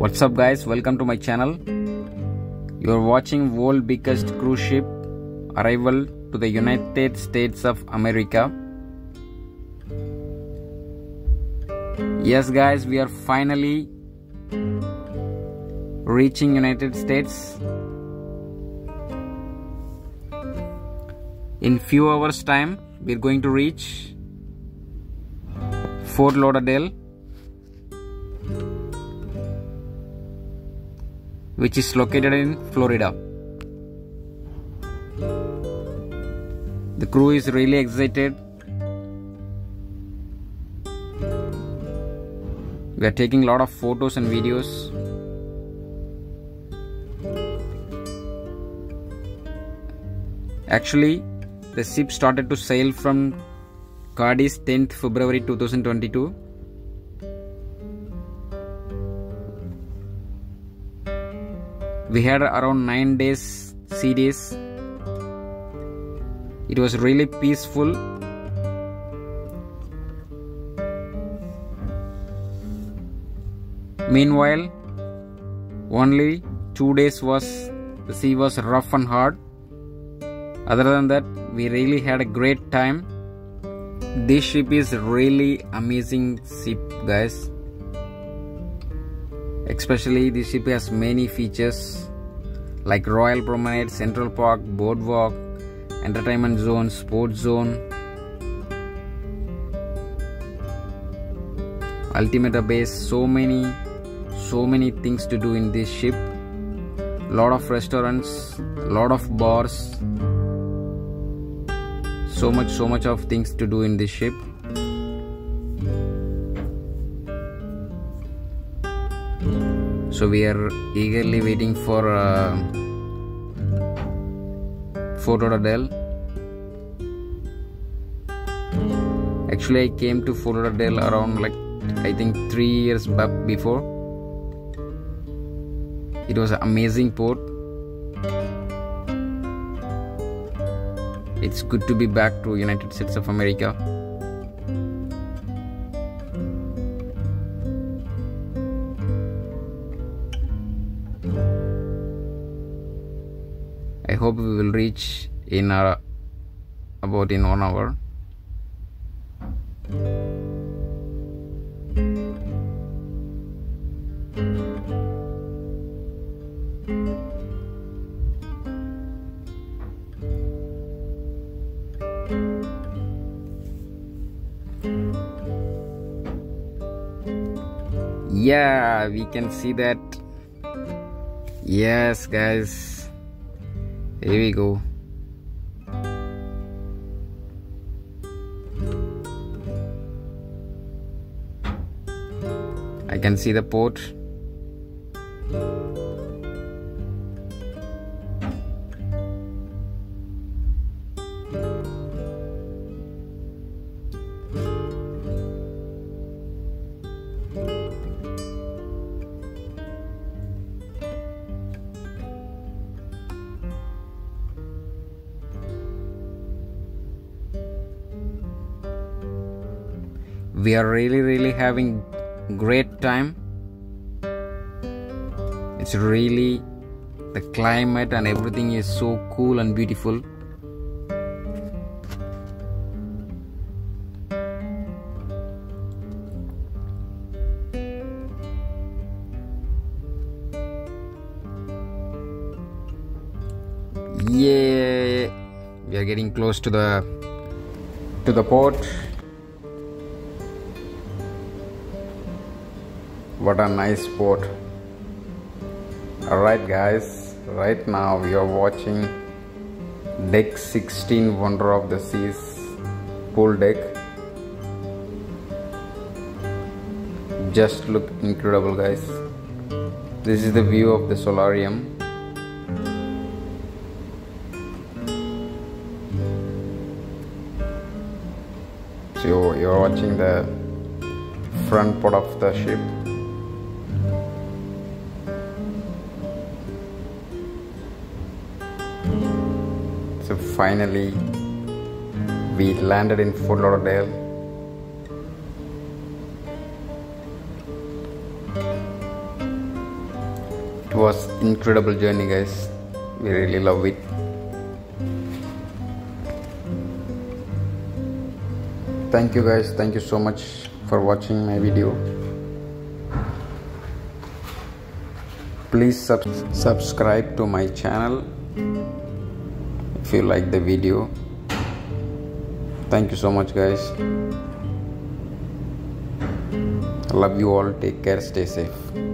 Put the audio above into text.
What's up guys, welcome to my channel. You are watching world biggest cruise ship arrival to the United States of America. Yes guys, we are finally reaching United States. In few hours time we are going to reach Fort Lauderdale, which is located in Florida. The crew is really excited. We are taking a lot of photos and videos. Actually, the ship started to sail from Cadiz 10th February 2022. We had around 9 days sea days. It was really peaceful. Meanwhile, only 2 days the sea was rough and hard. Other than that, we really had a great time. This ship is really amazing ship, guys. Especially this ship has many features like Royal Promenade, Central Park, Boardwalk, Entertainment Zone, Sports Zone, Ultimate Base. So many things to do in this ship. Lot of restaurants, lot of bars. So much of things to do in this ship. So we are eagerly waiting for Fort Lauderdale. Actually, I came to Fort Lauderdale around I think 3 years back before. It was an amazing port. It's good to be back to United States of America. I hope we will reach in about 1 hour. Yeah, we can see that. Yes guys, here we go. I can see the port. We are really having great time. It's really, the climate and everything is so cool and beautiful. Yeah, we are getting close to the port. What a nice port. Alright guys, right now we are watching deck 16, Wonder of the Seas pool deck. Just look incredible guys. This is the view of the solarium. So you're watching the front part of the ship. So finally we landed in Fort Lauderdale. It was incredible journey, guys. We really love it. Thank you guys, thank you so much for watching my video. Please subscribe to my channel if you like the video. Thank you so much, guys. I love you all. Take care, stay safe.